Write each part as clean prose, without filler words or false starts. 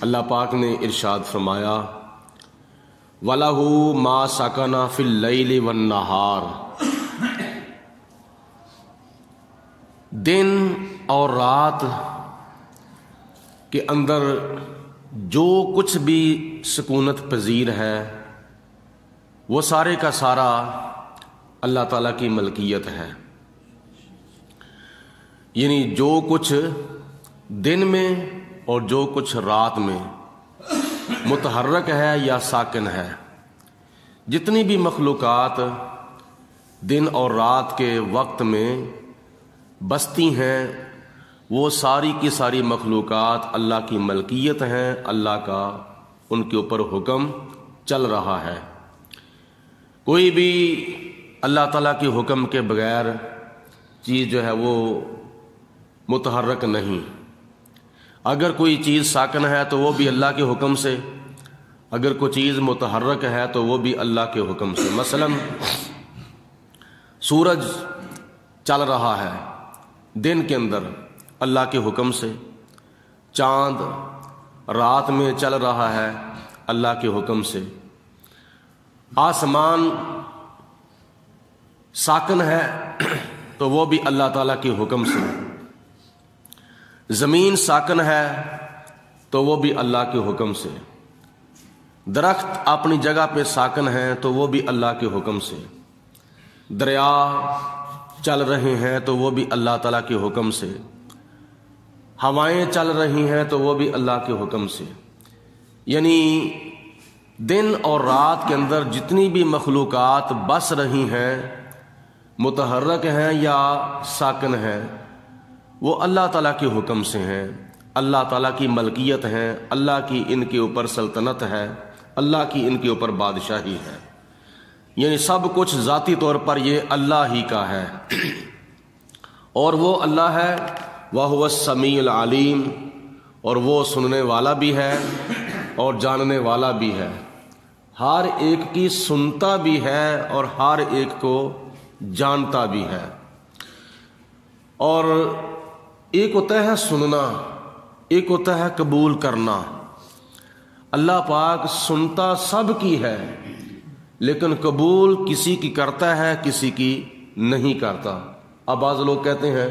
اللہ پاک نے ارشاد فرمایا وَلَهُ مَا سَكَنَ فِي اللَّيْلِ وَالنَّهَارِ، دن اور رات کے اندر جو کچھ بھی سکونت پذیر ہے وہ سارے کا سارا اللہ تعالیٰ کی ملکیت ہے. یعنی جو کچھ دن میں اور جو کچھ رات میں متحرک ہے یا ساکن ہے، جتنی بھی مخلوقات دن اور رات کے وقت میں بستی ہیں وہ ساری کی ساری مخلوقات اللہ کی ملکیت ہیں، اللہ کا ان کے اوپر حکم چل رہا ہے. کوئی بھی اللہ تعالیٰ کے حکم کے بغیر چیز جو ہے وہ متحرک نہیں. اگر کوئی چیز ساکن ہے تو وہ بھی اللہ کے حکم سے، اگر کوئی چیز متحرک ہے تو وہ بھی اللہ کے حکم سے. مثلا سورج چل رہا ہے دن کے اندر اللہ کے حکم سے، چاند رات میں چل رہا ہے اللہ کے حکم سے، آسمان ساکن ہے تو وہ بھی اللہ تعالیٰ کے حکم سے، زمین ساکن ہے تو وہ بھی اللہ کے حکم سے، درخت اپنی جگہ پہ ساکن ہیں تو وہ بھی اللہ کے حکم سے، دریا چل رہے ہیں تو وہ بھی اللہ تعالیٰ کے حکم سے، ہوائیں چل رہی ہیں تو وہ بھی اللہ کے حکم سے. یعنی دن اور رات کے اندر جتنی بھی مخلوقات بس رہی ہیں، متحرک ہیں یا ساکن ہیں، وہ اللہ تعالیٰ کے حکم سے ہیں، اللہ تعالیٰ کی ملکیت ہے، اللہ کی ان کے اوپر سلطنت ہے، اللہ کی ان کے اوپر بادشاہی ہے. یعنی سب کچھ ذاتی طور پر یہ اللہ ہی کا ہے، اور وہ اللہ ہے وَهُوَ السَّمِيعُ الْعَلِيمُ، اور وہ سننے والا بھی ہے اور جاننے والا بھی ہے، ہر ایک کی سنتا بھی ہے اور ہر ایک کو جانتا بھی ہے. اور ایک ہوتا ہے سننا، ایک ہوتا ہے قبول کرنا. اللہ پاک سنتا سب کی ہے لیکن قبول کسی کی کرتا ہے کسی کی نہیں کرتا. اب بعض لوگ کہتے ہیں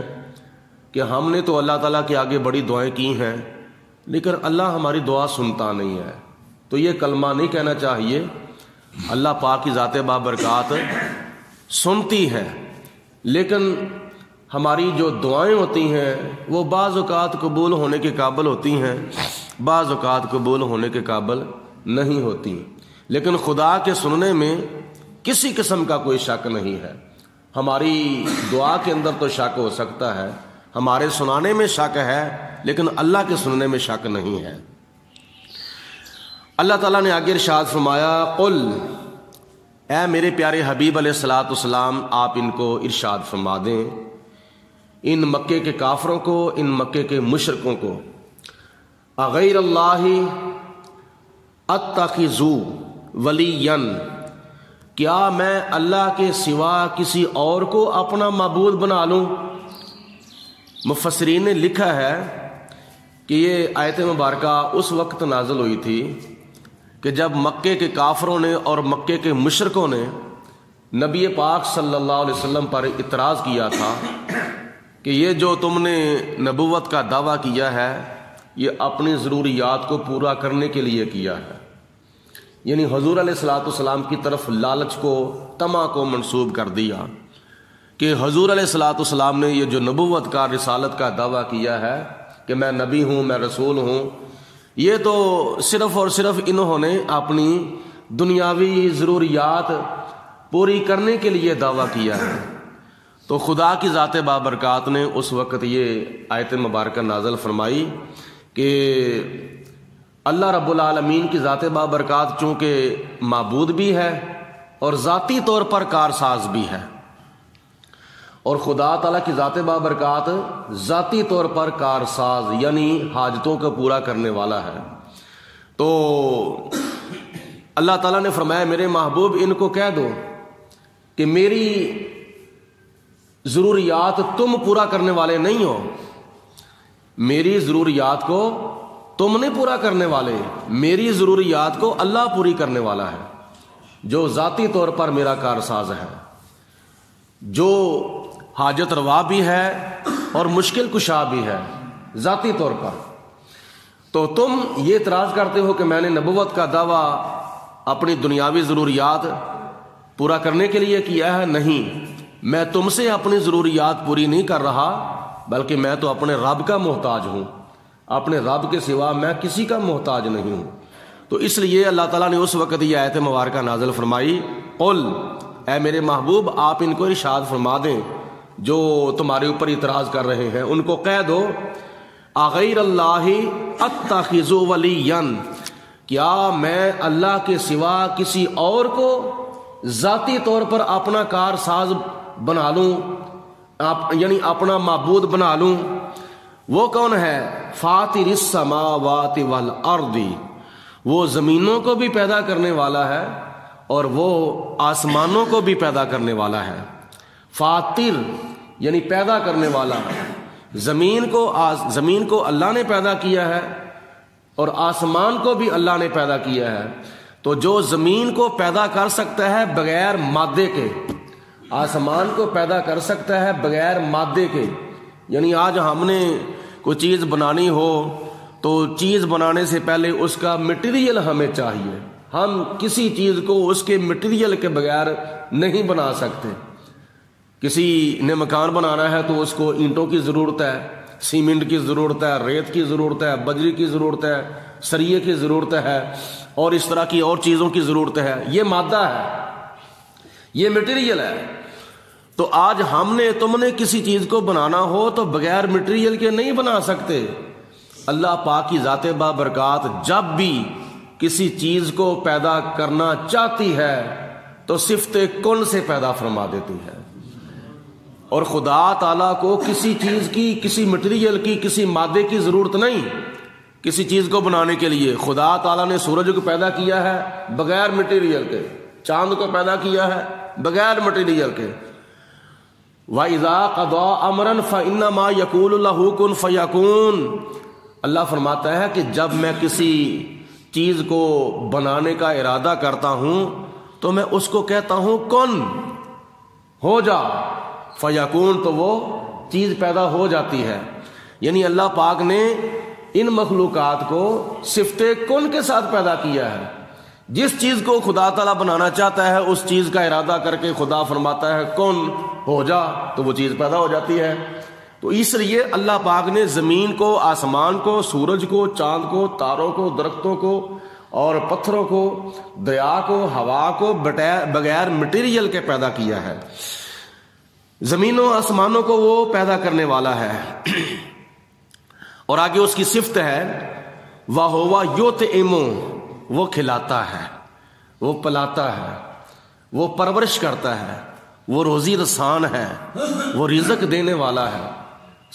کہ ہم نے تو اللہ تعالیٰ کے آگے بڑی دعائیں کی ہیں لیکن اللہ ہماری دعا سنتا نہیں ہے. تو یہ کلمہ نہیں کہنا چاہیے. اللہ پاک کی ذات بابرکات سنتی ہے لیکن ہماری جو دعائیں ہوتی ہیں وہ بعض اوقات قبول ہونے کے قابل ہوتی ہیں، بعض اوقات قبول ہونے کے قابل نہیں ہوتی. لیکن خدا کے سننے میں کسی قسم کا کوئی شک نہیں ہے. ہماری دعا کے اندر تو شک ہو سکتا ہے، ہمارے سنانے میں شک ہے لیکن اللہ کے سننے میں شک نہیں ہے. اللہ تعالیٰ نے آگے ارشاد فرمایا قل، اے میرے پیارے حبیب علیہ الصلوۃ والسلام آپ ان کو ارشاد فرما دیں، ان مکے کے کافروں کو، ان مکے کے مشرکوں کو، اغیر اللہ اتخذ ولیا، کیا میں اللہ کے سوا کسی اور کو اپنا معبود بنا لوں؟ مفسرین نے لکھا ہے کہ یہ آیت مبارکہ اس وقت نازل ہوئی تھی کہ جب مکے کے کافروں نے اور مکے کے مشرکوں نے نبی پاک صلی اللہ علیہ وسلم پر اعتراض کیا تھا کہ یہ جو تم نے نبوت کا دعویٰ کیا ہے یہ اپنی ضروریات کو پورا کرنے کے لیے کیا ہے. یعنی حضور علیہ الصلوۃ والسلام کی طرف لالچ کو، طمع کو منسوب کر دیا کہ حضور علیہ الصلوۃ والسلام نے یہ جو نبوت کا، رسالت کا دعویٰ کیا ہے کہ میں نبی ہوں، میں رسول ہوں، یہ تو صرف اور صرف انہوں نے اپنی دنیاوی ضروریات پوری کرنے کے لیے دعویٰ کیا ہے. تو خدا کی ذات بابرکات نے اس وقت یہ آیت مبارکہ نازل فرمائی کہ اللہ رب العالمین کی ذات بابرکات چونکہ معبود بھی ہے اور ذاتی طور پر کارساز بھی ہے، اور خدا تعالیٰ کی ذات بابرکات ذاتی طور پر کارساز یعنی حاجتوں کو پورا کرنے والا ہے. تو اللہ تعالیٰ نے فرمایا میرے محبوب ان کو کہہ دو کہ میری ضروریات تم پورا کرنے والے نہیں ہو، میری ضروریات کو تم نہیں پورا کرنے والے، میری ضروریات کو اللہ پوری کرنے والا ہے، جو ذاتی طور پر میرا کارساز ہے، جو حاجت روا بھی ہے اور مشکل کشا بھی ہے ذاتی طور پر۔ تو تم یہ اعتراض کرتے ہو کہ میں نے نبوت کا دعویٰ اپنی دنیاوی ضروریات پورا کرنے کے لیے کیا ہے۔ نہیں، میں تم سے اپنی ضروریات پوری نہیں کر رہا، بلکہ میں تو اپنے رب کا محتاج ہوں، اپنے رب کے سوا میں کسی کا محتاج نہیں ہوں۔ تو اس لیے اللہ تعالیٰ نے اس وقت یہ آیت مبارکہ نازل فرمائی، قل، اے میرے محبوب آپ ان کو ارشاد فرما دیں جو تمہارے اوپر اعتراض کر رہے ہیں، ان کو کہہ دو، اغیر اللہ اتخذ ولیا، کیا میں اللہ کے سوا کسی اور کو ذاتی طور پر اپنا کارساز بنا لوں، یعنی اپنا معبود بنا لوں؟ وہ کون ہے؟ فاطر السماوات والارض، وہ زمینوں کو بھی پیدا کرنے والا ہے اور وہ آسمانوں کو بھی پیدا کرنے والا ہے۔ فاطر یعنی پیدا کرنے والا، زمین کو اللہ نے پیدا کیا ہے اور آسمان کو بھی اللہ نے پیدا کیا ہے۔ تو جو زمین کو پیدا کر سکتا ہے بغیر مادے کے، آسمان کو پیدا کر سکتا ہے بغیر مادے کے، یعنی آج ہم نے کوئی چیز بنانی ہو تو چیز بنانے سے پہلے اس کا مٹیریل ہمیں چاہیے، ہم کسی چیز کو اس کے مٹیریل کے بغیر نہیں بنا سکتے۔ کسی نے مکان بنانا ہے تو اس کو اینٹوں کی ضرورت ہے، سیمنٹ کی ضرورت ہے، ریت کی ضرورت ہے، بجری کی ضرورت ہے، سریے کی ضرورت ہے اور اس طرح کی اور چیزوں کی ضرورت ہے۔ یہ مادہ ہے، یہ مٹیریل ہے۔ تو آج ہم نے تم نے کسی چیز کو بنانا ہو تو بغیر مٹیریل کے نہیں بنا سکتے۔ اللہ پاک کی ذات بابرکات جب بھی کسی چیز کو پیدا کرنا چاہتی ہے تو صفت کن سے پیدا فرما دیتی ہے، اور خدا تعالیٰ کو کسی چیز کی، کسی مٹیریل کی، کسی مادے کی ضرورت نہیں۔ کسی چیز کو بنانے کے لیے خدا تعالیٰ نے سورج کو پیدا کیا ہے بغیر مٹیریل کے، چاند کو پیدا کیا ہے بغیر مٹیریل کے۔ وَإِذَا قَضَىٰ أَمْرًا فَإِنَّمَا يَقُولُ لَهُ كُن فَيَكُونُ، اللہ فرماتا ہے کہ جب میں کسی چیز کو بنانے کا ارادہ کرتا ہوں تو میں اس کو کہتا ہوں کن، ہو جا، فیکون، تو وہ چیز پیدا ہو جاتی ہے۔ یعنی اللہ پاک نے ان مخلوقات کو صفت کن کے ساتھ پیدا کیا ہے۔ جس چیز کو خدا تعالیٰ بنانا چاہتا ہے اس چیز کا ارادہ کر کے خدا فرماتا ہے کن، ہو جا، تو وہ چیز پیدا ہو جاتی ہے۔ تو اس لیے اللہ پاک نے زمین کو، آسمان کو، سورج کو، چاند کو، تاروں کو، درختوں کو اور پتھروں کو، دریا کو، ہوا کو بغیر مٹیریل کے پیدا کیا ہے۔ زمینوں آسمانوں کو وہ پیدا کرنے والا ہے۔ اور آگے اس کی صفت ہے وَهُوَ يُطْعِمُ، وہ کھلاتا ہے، وہ پلاتا ہے، وہ پرورش کرتا ہے، وہ روزی رسان ہے، وہ رزق دینے والا ہے،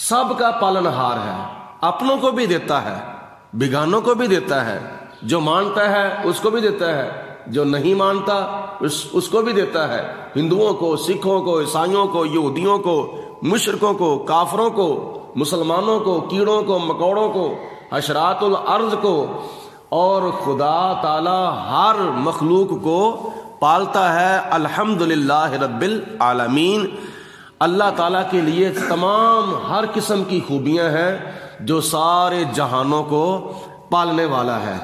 سب کا پالنہار ہے، اپنوں کو بھی دیتا ہے، بیگانوں کو بھی دیتا ہے، جو مانتا ہے اس کو بھی دیتا ہے، جو نہیں مانتا اس کو بھی دیتا ہے، ہندوؤں کو، سکھوں کو، عیسائیوں کو، یہودیوں کو، مشرکوں کو، کافروں کو، مسلمانوں کو، کیڑوں کو، مکوڑوں کو، حشرات الارض کو، اور خدا تعالی ہر مخلوق کو پالتا ہے۔ الحمدللہ رب العالمین، اللہ تعالیٰ کے لیے تمام ہر قسم کی خوبیاں ہیں، جو سارے جہانوں کو پالنے والا ہے،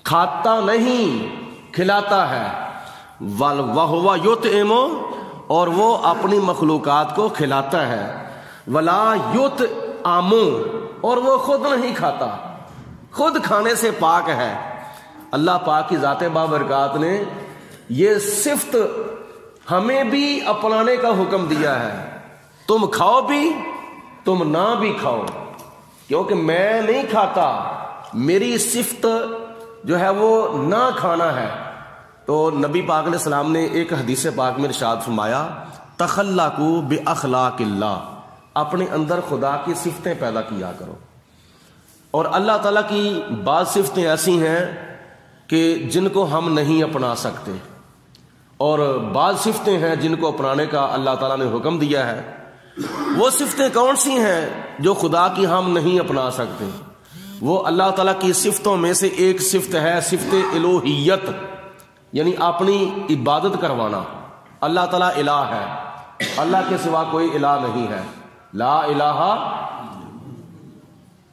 کھاتا نہیں کھلاتا ہے۔ وَهُوَ يُطْعِمُ، اور وہ اپنی مخلوقات کو کھلاتا ہے۔ وَلَا يُطْعَمُ، اور وہ خود نہیں کھاتا، خود کھانے سے پاک ہے۔ اللہ پاک کی ذات بابرکات نے یہ صفت ہمیں بھی اپنانے کا حکم دیا ہے، تم کھاؤ بھی، تم نہ بھی کھاؤ، کیونکہ میں نہیں کھاتا، میری صفت جو ہے وہ نہ کھانا ہے۔ تو نبی پاک علیہ السلام نے ایک حدیث پاک میں ارشاد فرمایا تخلقوا باخلاق اللہ، اپنے اندر خدا کی صفتیں پیدا کیا کرو۔ اور اللہ تعالیٰ کی بعض صفتیں ایسی ہیں کہ جن کو ہم نہیں اپنا سکتے، اور بعض صفتیں ہیں جن کو اپنانے کا اللہ تعالیٰ نے حکم دیا ہے۔ وہ صفتیں کون سی ہیں جو خدا کی ہم نہیں اپنا سکتے؟ وہ اللہ تعالیٰ کی صفتوں میں سے ایک صفت ہے صفت الوہیت، یعنی اپنی عبادت کروانا۔ اللہ تعالیٰ الہ ہے، اللہ کے سوا کوئی الہ نہیں ہے۔ لا الہ،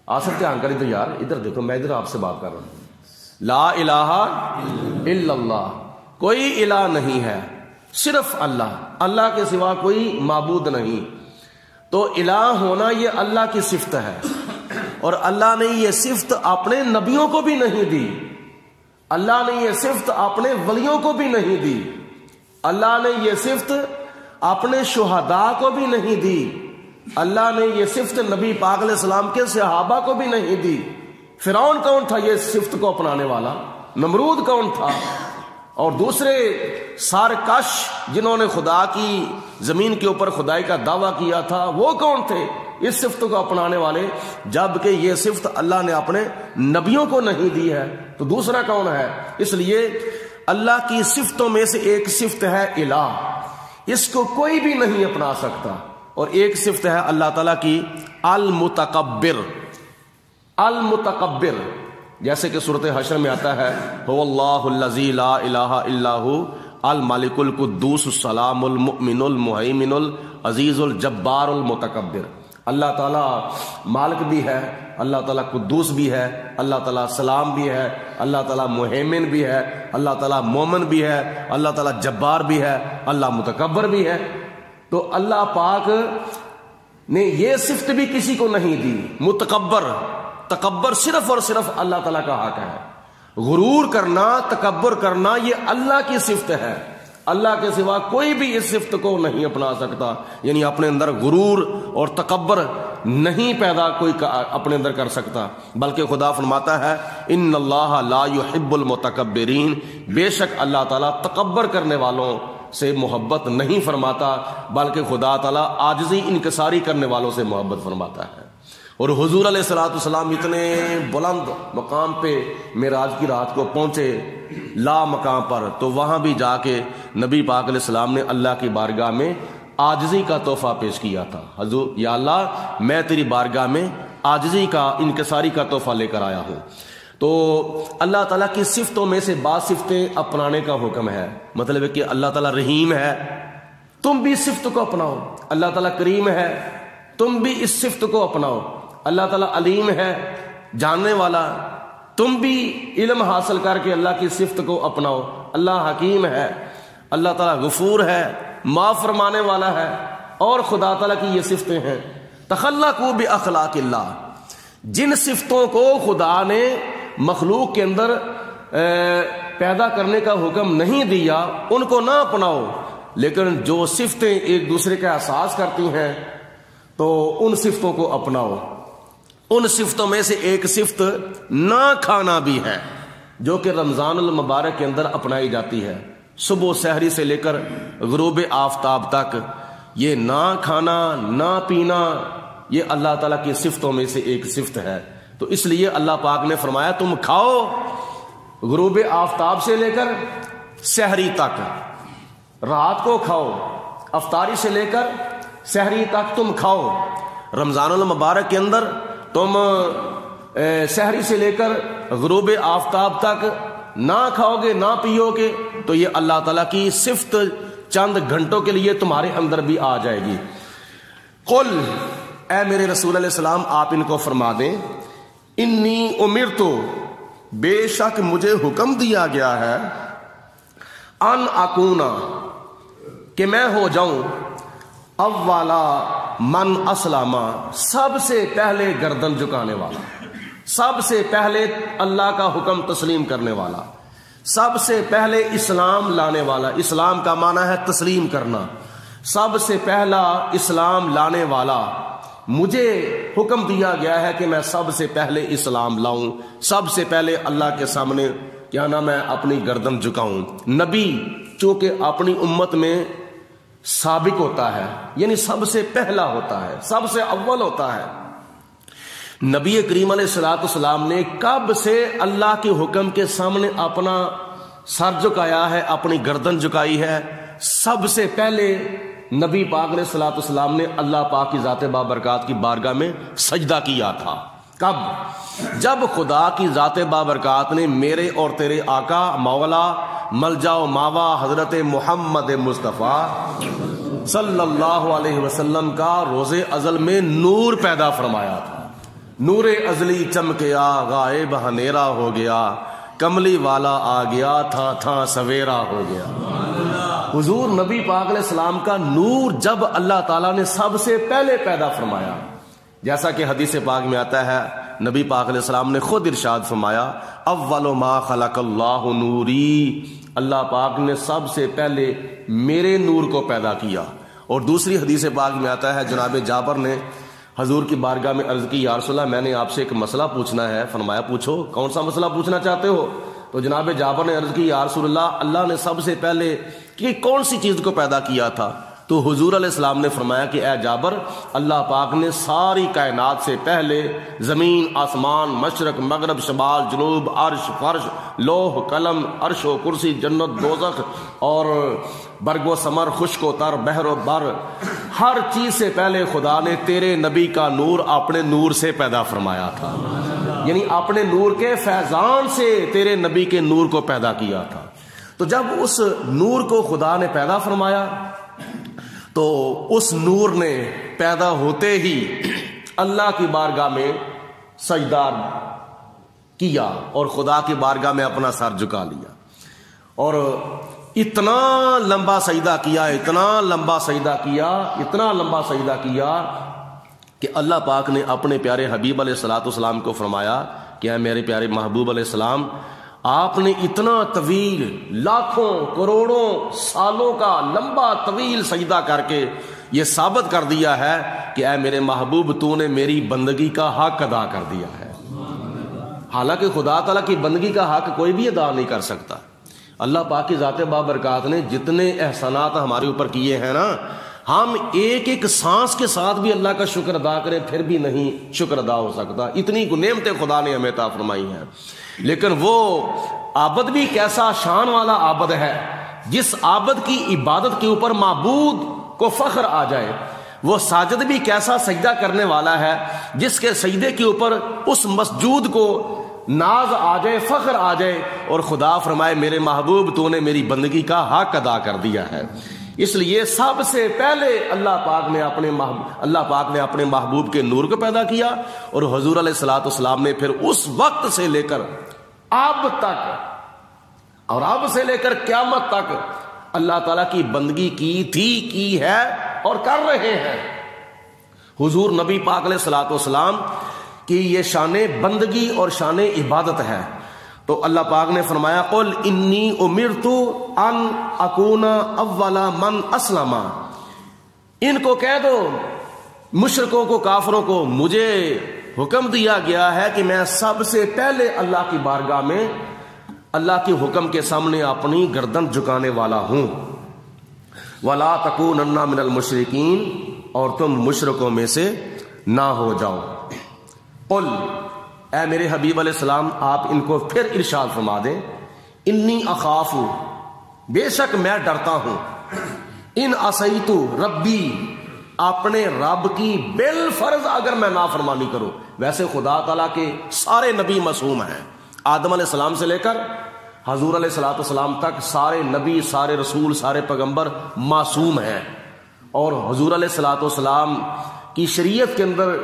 آصف دھیان کریں تو یار ادھر دیکھو، میں ادھر آپ سے بات کر رہا ہوں۔ لا الہ الا اللہ، کوئی الہ نہیں ہے، صرف اللہ، اللہ کے سوا کوئی معبود نہیں۔ تو الہ ہونا یہ اللہ کی صفت ہے، اور اللہ نے یہ صفت اپنے نبیوں کو بھی نہیں دی، اللہ نے یہ صفت اپنے ولیوں کو بھی نہیں دی، اللہ نے یہ صفت اپنے شہداء کو بھی نہیں دی، اللہ نے یہ صفت نبی پاک علیہ السلام کے صحابہ کو بھی نہیں دی۔ فرعون کون تھا یہ صفت کو اپنانے والا؟ نمرود کون تھا؟ اور دوسرے سارکش جنہوں نے خدا کی زمین کے اوپر خدائی کا دعویٰ کیا تھا، وہ کون تھے اس صفت کو اپنانے والے؟ جبکہ یہ صفت اللہ نے اپنے نبیوں کو نہیں دی ہے، تو دوسرا کون ہے؟ اس لیے اللہ کی صفتوں میں سے ایک صفت ہے الہ، اس کو کوئی بھی نہیں اپنا سکتا۔ اور ایک صفت ہے اللہ تعالیٰ کی المتکبر، المتکبر، جیسے کہ سورۃ حشر میں آتا ہے هو اللہ الذی لا الہ الا هو الملک القدوس السلام المؤمن المہیمن العزیز الجبار المتکبر۔ اللہ تعالیٰ مالک بھی ہے، اللہ تعالیٰ قدوس بھی ہے، اللہ تعالیٰ سلام بھی ہے، اللہ تعالیٰ مہیمن بھی ہے، اللہ تعالیٰ مومن بھی ہے، اللہ تعالیٰ جبار بھی ہے، اللہ متکبر بھی ہے۔ تو اللہ پاک نے یہ صفت بھی کسی کو نہیں دی۔ متکبر، تکبر صرف اور صرف اللہ تعالیٰ کا حق ہے۔ غرور کرنا، تکبر کرنا، یہ اللہ کی صفت ہے، اللہ کے سوا کوئی بھی اس صفت کو نہیں اپنا سکتا، یعنی اپنے اندر غرور اور تکبر نہیں پیدا کوئی اپنے اندر کر سکتا۔ بلکہ خدا فرماتا ہے ان اللہ لا يحب المتکبرین، بے شک اللہ تعالیٰ تکبر کرنے والوں سے محبت نہیں فرماتا، بلکہ خدا تعالیٰ عاجزی انکساری کرنے والوں سے محبت فرماتا ہے۔ اور حضور علیہ الصلوۃ والسلام اتنے بلند مقام پہ معراج کی رات کو پہنچے، لا مقام پر، تو وہاں بھی جا کے نبی پاک علیہ السلام نے اللہ کی بارگاہ میں عاجزی کا تحفہ پیش کیا تھا۔ حضور یا اللہ میں تیری بارگاہ میں عاجزی کا، انکساری کا تحفہ لے کر آیا ہوں۔ تو اللہ تعالیٰ کی صفتوں میں سے بعض صفتیں اپنانے کا حکم ہے، مطلب ہے کہ اللہ تعالیٰ رحیم ہے، تم بھی اس صفت کو اپناؤ۔ اللہ تعالیٰ کریم ہے، تم بھی اس صفت کو اپناؤ۔ اللہ تعالیٰ علیم ہے، جاننے والا، تم بھی علم حاصل کر کے اللہ کی صفت کو اپناؤ۔ اللہ حکیم ہے، اللہ تعالیٰ غفور ہے، معاف فرمانے والا ہے، اور خدا تعالیٰ کی یہ صفتیں ہیں۔ تخلقوا باخلاق اللہ، جن صفتوں کو خدا نے مخلوق کے اندر پیدا کرنے کا حکم نہیں دیا ان کو نہ اپناؤ، لیکن جو صفتیں ایک دوسرے کا احساس کرتی ہیں تو ان صفتوں کو اپناؤ۔ ان صفتوں میں سے ایک صفت نہ کھانا بھی ہے، جو کہ رمضان المبارک کے اندر اپنائی جاتی ہے۔ صبح سحری سے لے کر غروب آفتاب تک یہ نہ کھانا نہ پینا، یہ اللہ تعالیٰ کی صفتوں میں سے ایک صفت ہے۔ تو اس لیے اللہ پاک نے فرمایا تم کھاؤ، غروب آفتاب سے لے کر سحری تک، رات کو کھاؤ، افطاری سے لے کر سحری تک تم کھاؤ۔ رمضان المبارک کے اندر تم سحری سے لے کر غروب آفتاب تک نہ کھاؤ گے نہ پیو گے تو یہ اللہ تعالیٰ کی صفت چند گھنٹوں کے لیے تمہارے اندر بھی آ جائے گی۔ قل، اے میرے رسول علیہ السلام آپ ان کو فرما دیں، انی امرتو، بے شک مجھے حکم دیا گیا ہے، ان اکونا، کہ میں ہو جاؤں، اولا من اسلم، سب سے پہلے گردن جھکانے والا، سب سے پہلے اللہ کا حکم تسلیم کرنے والا، سب سے پہلے اسلام لانے والا۔ اسلام کا معنی ہے تسلیم کرنا، سب سے پہلا اسلام لانے والا مجھے حکم دیا گیا ہے کہ میں سب سے پہلے اسلام لاؤں، سب سے پہلے اللہ کے سامنے کیا نام ہے اپنی گردن جھکاؤں۔ نبی چونکہ اپنی امت میں سابق ہوتا ہے، یعنی سب سے پہلا ہوتا ہے، سب سے اول ہوتا ہے۔ نبی کریم علیہ الصلوۃ والسلام نے کب سے اللہ کے حکم کے سامنے اپنا سر جھکایا ہے، اپنی گردن جھکائی ہے؟ سب سے پہلے نبی پاک علیہ الصلوۃ والسلام نے اللہ پاک کی ذات بابرکات کی بارگاہ میں سجدہ کیا تھا۔ کب؟ جب خدا کی ذات بابرکات نے میرے اور تیرے آقا مولا ملجا و ماوا حضرت محمد مصطفیٰ صلی اللہ علیہ وسلم کا روز ازل میں نور پیدا فرمایا تھا. نور ازلی چمکیا غائب ہنیرا ہو گیا، کملی والا آ گیا تھا تھا سویرا ہو گیا. حضور نبی پاک علیہ السلام کا نور جب اللہ تعالیٰ نے سب سے پہلے پیدا فرمایا، جیسا کہ حدیث پاک میں آتا ہے، نبی پاک علیہ السلام نے خود ارشاد فرمایا اول ما خلق اللہ نوری، اللہ پاک نے سب سے پہلے میرے نور کو پیدا کیا. اور دوسری حدیث پاک میں آتا ہے، جناب جابر نے حضور کی بارگاہ میں عرض کی، یا رسول اللہ میں نے آپ سے ایک مسئلہ پوچھنا ہے. فرمایا پوچھو، کون سا مسئلہ پوچھنا چاہتے ہو؟ تو جناب جابر نے عرض کی، یا رسول اللہ اللہ نے سب سے پہلے کہ کون سی چیز کو پیدا کیا تھا؟ تو حضور علیہ السلام نے فرمایا کہ اے جابر، اللہ پاک نے ساری کائنات سے پہلے زمین آسمان مشرق مغرب شمال جنوب عرش فرش لوح قلم عرش و کرسی جنت دوزخ اور برگ و ثمر خشک و تر بحر و بر، ہر چیز سے پہلے خدا نے تیرے نبی کا نور اپنے نور سے پیدا فرمایا تھا. یعنی اپنے نور کے فیضان سے تیرے نبی کے نور کو پیدا کیا تھا. تو جب اس نور کو خدا نے پیدا فرمایا تو اس نور نے پیدا ہوتے ہی اللہ کی بارگاہ میں سجدہ کیا اور خدا کی بارگاہ میں اپنا سر جھکا لیا اور اتنا لمبا سجدہ کیا، اتنا لمبا سجدہ کیا، اتنا لمبا سجدہ کیا کہ اللہ پاک نے اپنے پیارے حبیب علیہ الصلوۃ والسلام کو فرمایا کہ اے میرے پیارے محبوب علیہ السلام، آپ نے اتنا طویل لاکھوں کروڑوں سالوں کا لمبا طویل سجدہ کر کے یہ ثابت کر دیا ہے کہ اے میرے محبوب تو نے میری بندگی کا حق ادا کر دیا ہے. حالانکہ خدا تعالیٰ کی بندگی کا حق کوئی بھی ادا نہیں کر سکتا. اللہ پاک کی ذات بابرکات نے جتنے احسانات ہمارے اوپر کیے ہیں نا، ہم ایک ایک سانس کے ساتھ بھی اللہ کا شکر ادا کریں پھر بھی نہیں شکر ادا ہو سکتا. اتنی نعمتیں خدا نے ہمیں عطا فرمائی ہیں. لیکن وہ عابد بھی کیسا شان والا عابد ہے، جس عابد کی عبادت کے اوپر معبود کو فخر آ جائے. وہ ساجد بھی کیسا سجدہ کرنے والا ہے جس کے سجدے کے اوپر اس مسجود کو ناز آ جائے، فخر آ جائے اور خدا فرمائے میرے محبوب تو نے میری بندگی کا حق ادا کر دیا ہے. اس لیے سب سے پہلے اللہ پاک نے اپنے محبوب کے نور کو پیدا کیا اور حضور علیہ الصلوۃ والسلام نے پھر اس وقت سے لے کر اب تک اور اب سے لے کر قیامت تک اللہ تعالیٰ کی بندگی کی ہے اور کر رہے ہیں. حضور نبی پاک علیہ الصلوۃ والسلام کی یہ شان بندگی اور شان عبادت ہے. تو اللہ پاک نے فرمایا قل انی امرت ان اکون اول من اسلم، ان کو کہہ دو مشرکوں کو کافروں کو مجھے حکم دیا گیا ہے کہ میں سب سے پہلے اللہ کی بارگاہ میں اللہ کے حکم کے سامنے اپنی گردن جھکانے والا ہوں. ولا تکونن من المشرکین، اور تم مشرکوں میں سے نہ ہو جاؤ. قل، اے میرے حبیب علیہ السلام آپ ان کو پھر ارشاد فرما دیں، انی اخاف، بے شک میں ڈرتا ہوں، ان عصیت ربی، اپنے رب کی بالفرض اگر میں نافرمانی کروں. ویسے خدا تعالیٰ کے سارے نبی معصوم ہیں، آدم علیہ السلام سے لے کر حضور علیہ الصلوۃ والسلام تک سارے نبی سارے رسول سارے پیغمبر معصوم ہیں. اور حضور علیہ الصلوۃ والسلام کی شریعت کے اندر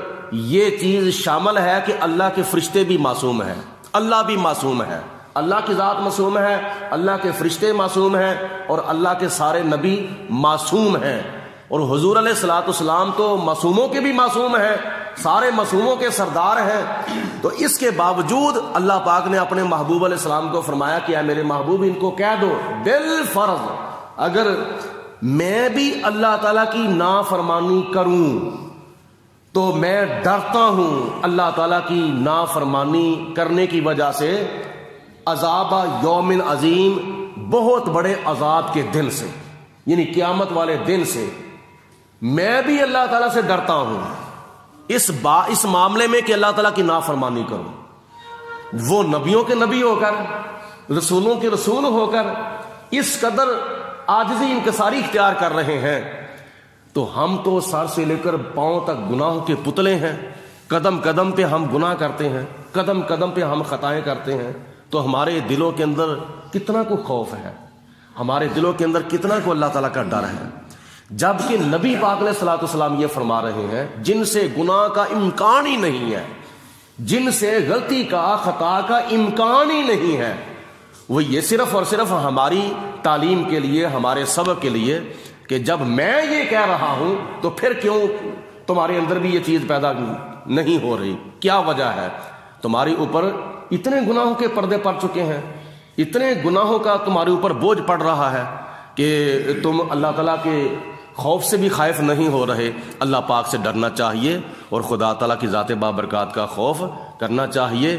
یہ چیز شامل ہے کہ اللہ کے فرشتے بھی معصوم ہیں، اللہ بھی معصوم ہے، اللہ کی ذات معصوم ہے، اللہ کے فرشتے معصوم ہیں اور اللہ کے سارے نبی معصوم ہیں. اور حضور علیہ الصلوۃ والسلام تو معصوموں کے بھی معصوم ہیں، سارے معصوموں کے سردار ہیں. تو اس کے باوجود اللہ پاک نے اپنے محبوب علیہ السلام کو فرمایا کہ اے میرے محبوب ان کو کہہ دو بالفرض اگر میں بھی اللہ تعالیٰ کی نافرمانی کروں تو میں ڈرتا ہوں اللہ تعالیٰ کی نافرمانی کرنے کی وجہ سے عذاب یوم عظیم، بہت بڑے عذاب کے دن سے، یعنی قیامت والے دن سے. میں بھی اللہ تعالیٰ سے ڈرتا ہوں اس معاملے میں کہ اللہ تعالیٰ کی نافرمانی کروں. وہ نبیوں کے نبی ہو کر، رسولوں کے رسول ہو کر اس قدر عاجزی انکساری اختیار کر رہے ہیں، تو ہم تو سر سے لے کر پاؤں تک گناہوں کے پتلے ہیں. قدم قدم پہ ہم گناہ کرتے ہیں، قدم قدم پہ ہم خطائیں کرتے ہیں، تو ہمارے دلوں کے اندر کتنا کو خوف ہے، ہمارے دلوں کے اندر کتنا کو اللہ تعالیٰ کا ڈر ہے، جبکہ نبی پاک علیہ الصلوۃ والسلام یہ فرما رہے ہیں جن سے گناہ کا امکان ہی نہیں ہے، جن سے غلطی کا خطا کا امکان ہی نہیں ہے، وہ یہ صرف اور صرف ہماری تعلیم کے لیے، ہمارے سبق کے لیے کہ جب میں یہ کہہ رہا ہوں تو پھر کیوں تمہارے اندر بھی یہ چیز پیدا نہیں ہو رہی، کیا وجہ ہے؟ تمہارے اوپر اتنے گناہوں کے پردے پڑ چکے ہیں، اتنے گناہوں کا تمہارے اوپر بوجھ پڑ رہا ہے کہ تم اللہ تعالیٰ کے خوف سے بھی خائف نہیں ہو رہے۔ اللہ پاک سے ڈرنا چاہیے اور خدا تعالیٰ کی ذات بابرکات کا خوف کرنا چاہیے۔